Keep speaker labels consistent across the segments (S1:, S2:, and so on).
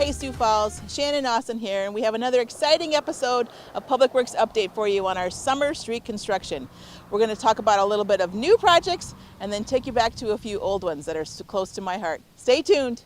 S1: Hey Sioux Falls, Shannon Austin here, and we have another exciting episode of Public Works Update for you on our summer street construction. We're going to talk about a little bit of new projects and then take you back to a few old ones that are close to my heart. Stay tuned.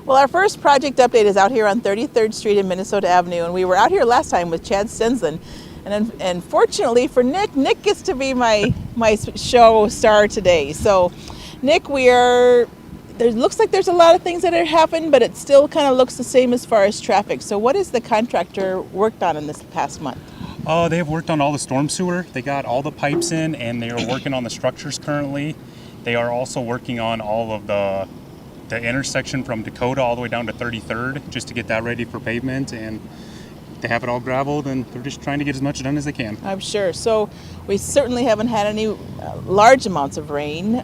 S1: Well, our first project update is out here on 33rd Street and Minnesota Avenue, and we were out here last time with Chad Stensland. And fortunately for Nick gets to be my show star today. So Nick, there looks like there's a lot of things that have happened, but it still kind of looks the same as far as traffic. So what has the contractor worked on in this past month?
S2: They have worked on all the storm sewer. They got all the pipes in, and they are working on the structures currently. They are also working on all of the intersection from Dakota all the way down to 33rd, just to get that ready for pavement. And they have it all graveled, and they're just trying to get as much done as they can.
S1: I'm sure. So we certainly haven't had any large amounts of rain,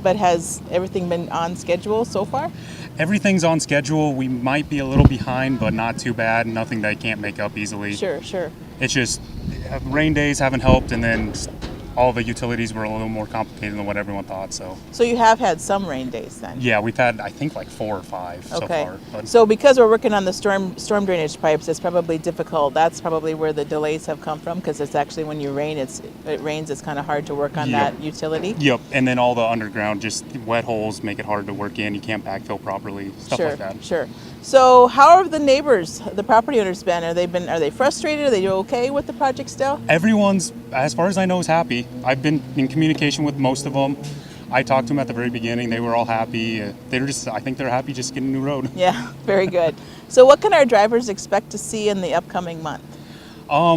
S1: but has everything been on schedule so far?
S2: Everything's on schedule. We might be a little behind, but not too bad. Nothing that can't make up easily.
S1: Sure.
S2: It's just rain days haven't helped, and then all the utilities were a little more complicated than what everyone thought. So
S1: you have had some rain days then?
S2: Yeah, we've had, I think, like 4 or 5 so far. But
S1: so because we're working on the storm drainage pipes, it's probably difficult. That's probably where the delays have come from, because it's actually when you rain, it rains, it's kind of hard to work on that utility.
S2: Yep, and then all the underground, just wet holes make it hard to work in. You can't backfill properly, stuff like that.
S1: Sure. So how have the neighbors, the property owners been? Are they frustrated? Are they okay with the project still?
S2: Everyone's, as far as I know, is happy. I've been in communication with most of them. I talked to them at the very beginning. They were all happy. I think they're happy just getting a new road.
S1: Yeah, very good. So what can our drivers expect to see in the upcoming month?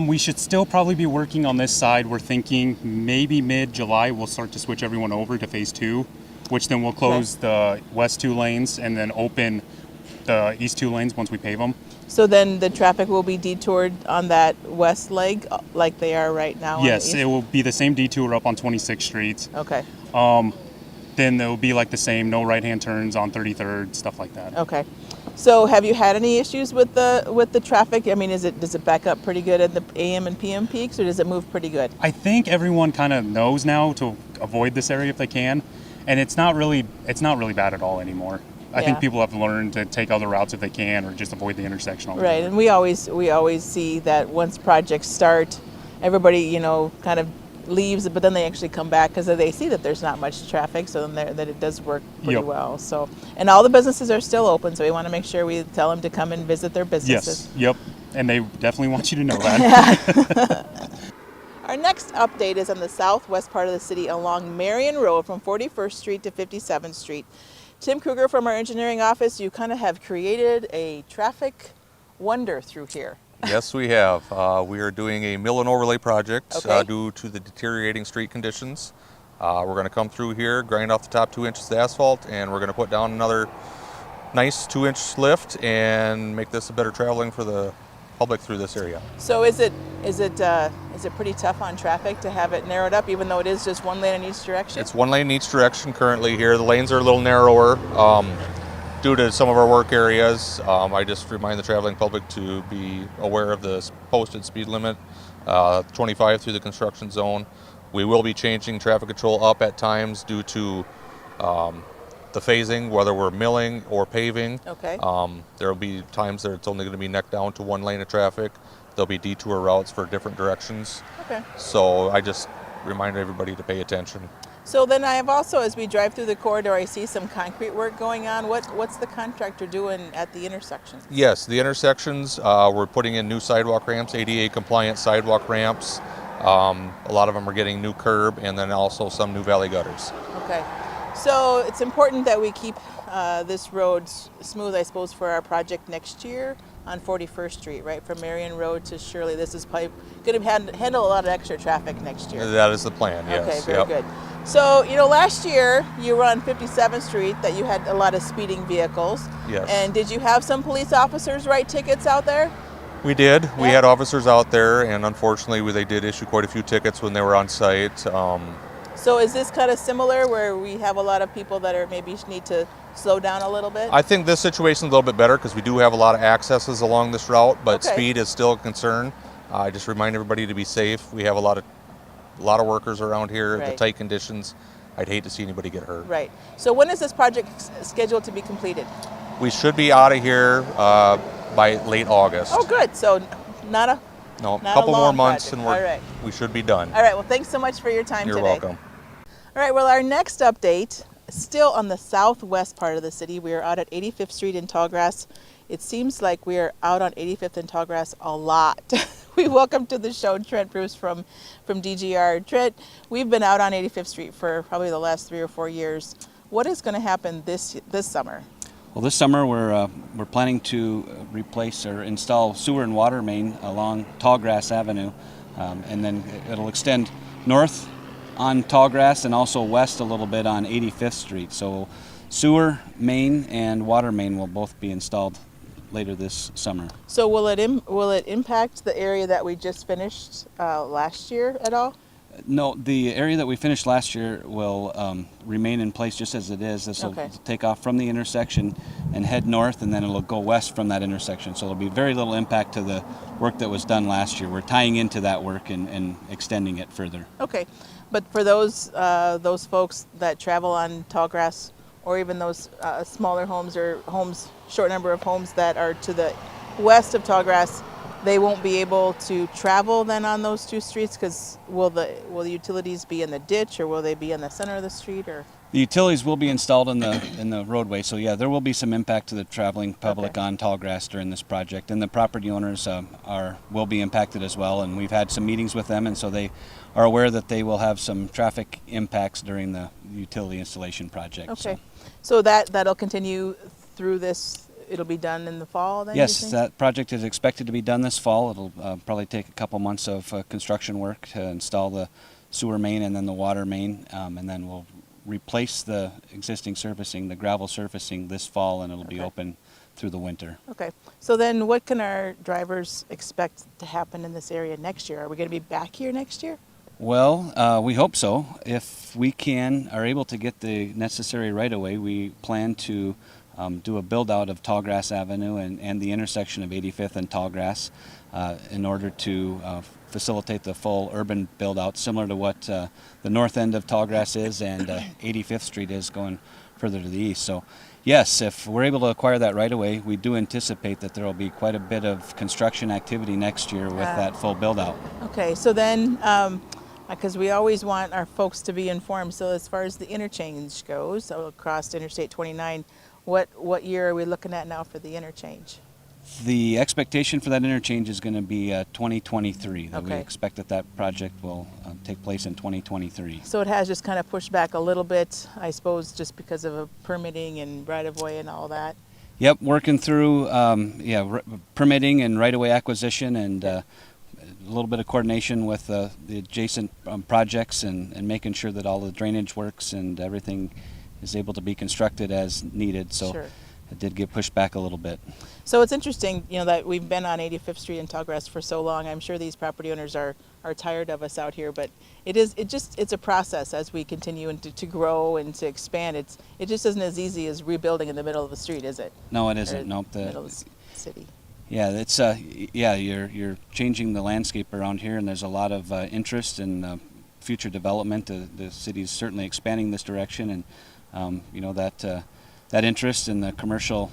S2: We should still probably be working on this side. We're thinking maybe mid-July we'll start to switch everyone over to phase 2, which then we'll close the west 2 lanes and then open the east 2 lanes once we pave them.
S1: So then the traffic will be detoured on that west leg like they are right now?
S2: Yes, it will be the same detour up on 26th Street.
S1: Okay.
S2: Then there will be like the same no right-hand turns on 33rd, stuff like that.
S1: Okay. So have you had any issues with the traffic? I mean, does it back up pretty good at the AM and PM peaks, or does it move pretty good?
S2: I think everyone kind of knows now to avoid this area if they can, and it's not really bad at all anymore. I think people have learned to take other routes if they can, or just avoid the intersection altogether.
S1: Right, and we always see that once projects start, everybody kind of leaves, but then they actually come back because they see that there's not much traffic, so then that it does work pretty well. So, and all the businesses are still open, so we want to make sure we tell them to come and visit their businesses.
S2: Yes, yep, and they definitely want you to know that.
S1: Our next update is on the southwest part of the city along Marion Road from 41st Street to 57th Street. Tim Kruger from our engineering office, you kind of have created a traffic wonder through here.
S3: Yes, we have. We are doing a mill and overlay project due to the deteriorating street conditions. We're going to come through here, grind off the top 2 inches of asphalt, and we're going to put down another nice 2-inch lift and make this a better traveling for the public through this area.
S1: So is it pretty tough on traffic to have it narrowed up, even though it is just 1 lane in each direction?
S3: It's 1 lane in each direction currently here. The lanes are a little narrower due to some of our work areas. I just remind the traveling public to be aware of the posted speed limit, 25 through the construction zone. We will be changing traffic control up at times due to the phasing, whether we're milling or paving.
S1: Okay.
S3: There will be times that it's only going to be neck down to 1 lane of traffic. There'll be detour routes for different directions.
S1: Okay.
S3: So I just remind everybody to pay attention.
S1: So then I have also, as we drive through the corridor, I see some concrete work going on. What's the contractor doing at the intersection?
S3: Yes, the intersections, we're putting in new sidewalk ramps, ADA compliant sidewalk ramps. A lot of them are getting new curb, and then also some new valley gutters.
S1: Okay. So it's important that we keep this road smooth, I suppose, for our project next year on 41st Street, right? From Marion Road to Shirley. This is going to handle a lot of extra traffic next year.
S3: That is the plan, yes.
S1: Okay, very good. So, last year you were on 57th Street that you had a lot of speeding vehicles.
S3: Yes.
S1: And did you have some police officers write tickets out there?
S3: We did. Yeah. We had officers out there, and unfortunately they did issue quite a few tickets when they were on site.
S1: So is this kind of similar where we have a lot of people that are maybe need to slow down a little bit?
S3: I think this situation is a little bit better because we do have a lot of accesses along this route, but speed is still a concern. I just remind everybody to be safe. We have a lot of workers around here. The tight conditions. I'd hate to see anybody get hurt.
S1: Right. So when is this project scheduled to be completed?
S3: We should be out of here by late August.
S1: Oh, good. So not a
S3: No, a
S1: not a
S3: couple more
S1: long
S3: months
S1: project.
S3: and
S1: All right.
S3: we should be done.
S1: All right. Well, thanks so much for your time
S3: You're
S1: today.
S3: welcome.
S1: All right. Well, our next update, still on the southwest part of the city. We are out at 85th Street in Tallgrass. It seems like we are out on 85th and Tallgrass a lot. We welcome to the show Trent Bruce from DGR. Trent, we've been out on 85th Street for probably the last 3 or 4 years. What is going to happen this summer?
S4: Well, this summer we're planning to replace or install sewer and water main along Tallgrass Avenue, and then it'll extend north on Tallgrass and also west a little bit on 85th Street. So sewer main and water main will both be installed later this summer.
S1: So will it impact the area that we just finished last year at all?
S4: No, the area that we finished last year will remain in place just as it is. This will take off from the intersection and head north, and then it'll go west from that intersection. So there'll be very little impact to the work that was done last year. We're tying into that work and extending it further.
S1: Okay, but for those folks that travel on Tallgrass, or even those smaller homes or short number of homes that are to the west of Tallgrass, they won't be able to travel then on those two streets, because will the utilities be in the ditch, or will they be in the center of the street? Or
S4: the utilities will be installed in the roadway, so yeah, there will be some impact to the traveling public on Tallgrass during this project, and the property owners will be impacted as well. And we've had some meetings with them, and so they are aware that they will have some traffic impacts during the utility installation project.
S1: Okay, so that'll continue through this. It'll be done in the fall then?
S4: Yes, that project is expected to be done this fall. It'll probably take a couple months of construction work to install the sewer main and then the water main, and then we'll replace the existing surfacing, the gravel surfacing, this fall, and it'll be open through the winter.
S1: Okay, so then what can our drivers expect to happen in this area next year? Are we going to be back here next year?
S4: Well, we hope so. If we are able to get the necessary right-of-way, we plan to do a build-out of Tallgrass Avenue and the intersection of 85th and Tallgrass in order to facilitate the full urban build-out, similar to what the north end of Tallgrass is and 85th Street is going further to the east. So yes, if we're able to acquire that right-of-way, we do anticipate that there will be quite a bit of construction activity next year with that full build-out.
S1: Okay, so then, because we always want our folks to be informed, so as far as the interchange goes, so across Interstate 29, what year are we looking at now for the interchange?
S4: The expectation for that interchange is going to be 2023. We
S1: Okay.
S4: expect that project will take place in 2023.
S1: So it has just kind of pushed back a little bit, I suppose, just because of permitting and right-of-way and all that.
S4: Yep, working through permitting and right-of-way acquisition and a little bit of coordination with the adjacent projects and making sure that all the drainage works and everything is able to be constructed as needed. So
S1: Sure.
S4: it did get pushed back a little bit.
S1: So it's interesting, that we've been on 85th Street in Tallgrass for so long. I'm sure these property owners are tired of us out here, but it's a process as we continue to grow and to expand. It just isn't as easy as rebuilding in the middle of the street, is it?
S4: No, it isn't. Nope.
S1: Middle of the city.
S4: Yeah, it's you're changing the landscape around here, and there's a lot of interest in future development. The city's certainly expanding this direction, and that interest in the commercial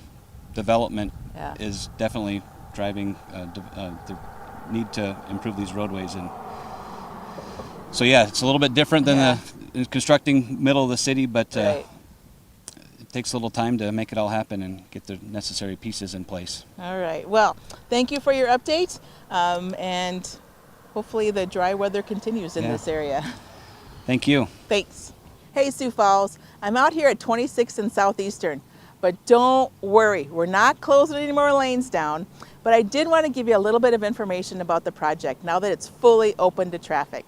S4: development is definitely driving the need to improve these roadways. And so yeah, it's a little bit different than constructing middle of the city, but
S1: Right.
S4: it takes a little time to make it all happen and get the necessary pieces in place.
S1: All right. Well, thank you for your update, and hopefully the dry weather continues in this area.
S4: Thank you.
S1: Thanks. Hey, Sioux Falls. I'm out here at 26th and Southeastern, but don't worry, we're not closing any more lanes down. But I did want to give you a little bit of information about the project now that it's fully open to traffic.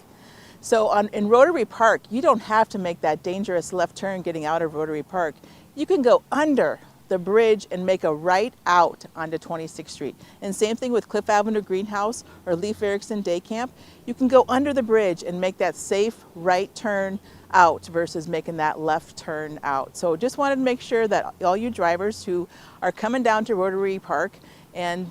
S1: So in Rotary Park, you don't have to make that dangerous left turn getting out of Rotary Park. You can go under the bridge and make a right out onto 26th Street. And same thing with Cliff Avenue Greenhouse or Leif Erikson Day Camp. You can go under the bridge and make that safe right turn out versus making that left turn out. So just wanted to make sure that all you drivers who are coming down to Rotary Park and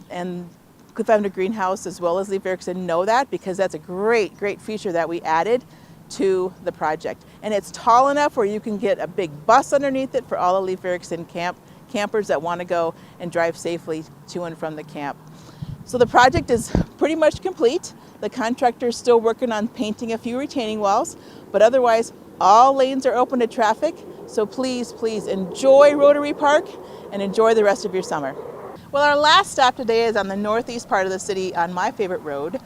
S1: Cliff Avenue Greenhouse as well as Leif Erikson know that, because that's a great feature that we added to the project. And it's tall enough where you can get a big bus underneath it for all of Leif Erikson campers that want to go and drive safely to and from the camp. So the project is pretty much complete. The contractor is still working on painting a few retaining walls, but otherwise all lanes are open to traffic. So please, please enjoy Rotary Park and enjoy the rest of your summer. Well, our last stop today is on the northeast part of the city on my favorite road,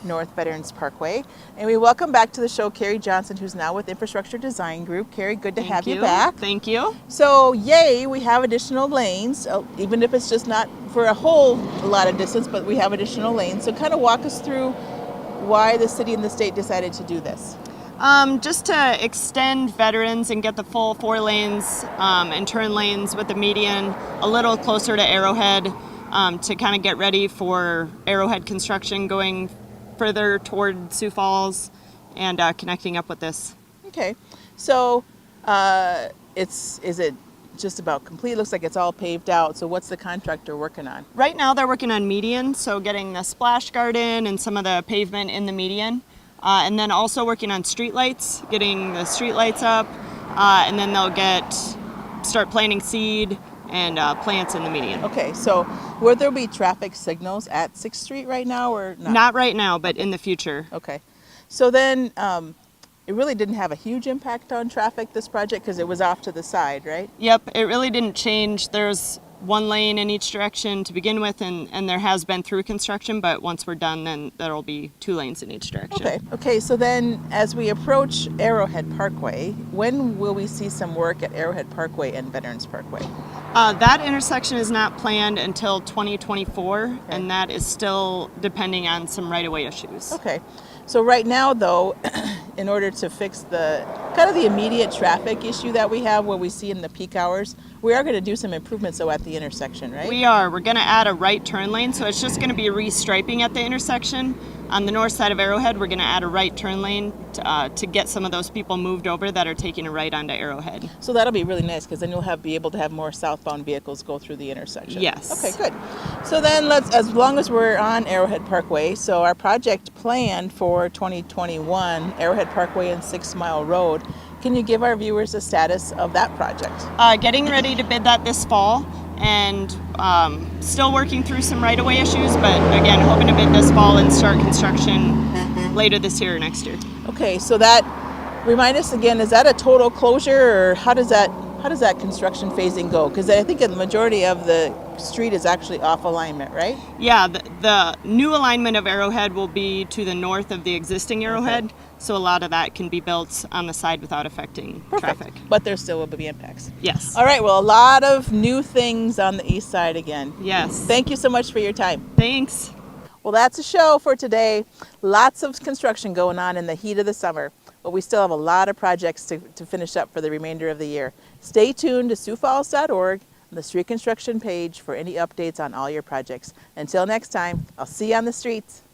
S1: North Veterans Parkway. And we welcome back to the show Carrie Johnson, who's now with Infrastructure Design Group. Carrie, good to have you back.
S5: Thank you.
S1: So, yay, we have additional lanes, even if it's just not for a whole lot of distance, but we have additional lanes. So kind of walk us through why the city and the state decided to do this.
S5: Just to extend veterans and get the full 4 lanes and turn lanes with the median a little closer to Arrowhead to kind of get ready for Arrowhead construction going further toward Sioux Falls and connecting up with this.
S1: Okay, so is it just about complete? It looks like it's all paved out. So what's the contractor working on?
S5: Right now they're working on median, so getting the splash garden and some of the pavement in the median. And then also working on streetlights, getting the streetlights up, and then they'll start planting seed and plants in the median.
S1: Okay, so will there be traffic signals at 6th Street right now or not?
S5: Not right now, but in the future.
S1: Okay, so then it really didn't have a huge impact on traffic, this project, because it was off to the side, right?
S5: Yep, it really didn't change. There's 1 lane in each direction to begin with, and there has been through construction, but once we're done, then there'll be 2 lanes in each direction.
S1: Okay, so then as we approach Arrowhead Parkway, when will we see some work at Arrowhead Parkway and Veterans Parkway?
S5: That intersection is not planned until 2024, and that is still depending on some right-of-way issues.
S1: Okay, so right now though, in order to fix the kind of the immediate traffic issue that we have, what we see in the peak hours, we are going to do some improvements though at the intersection, right?
S5: We are. We're going to add a right turn lane, so it's just going to be restriping at the intersection. On the north side of Arrowhead, we're going to add a right turn lane to get some of those people moved over that are taking a right onto Arrowhead.
S1: So that'll be really nice because then you'll be able to have more southbound vehicles go through the intersection.
S5: Yes.
S1: Okay, good. So then as long as we're on Arrowhead Parkway, so our project planned for 2021, Arrowhead Parkway and 6 Mile Road, can you give our viewers a status of that project?
S5: Getting ready to bid that this fall, and still working through some right-of-way issues, but again, hoping to bid this fall and start construction later this year or next year.
S1: Okay, so that, remind us again, is that a total closure, or how does that construction phasing go? Because I think the majority of the street is actually off alignment, right?
S5: Yeah, the new alignment of Arrowhead will be to the north of the existing Arrowhead, okay. So a lot of that can be built on the side without affecting traffic.
S1: But there still will be impacts.
S5: Yes.
S1: All right, well, a lot of new things on the east side again.
S5: Yes.
S1: Thank you so much for your time.
S5: Thanks.
S1: Well, that's a show for today. Lots of construction going on in the heat of the summer, but we still have a lot of projects to finish up for the remainder of the year. Stay tuned to SiouxFalls.org, the street construction page, for any updates on all your projects. Until next time, I'll see you on the streets.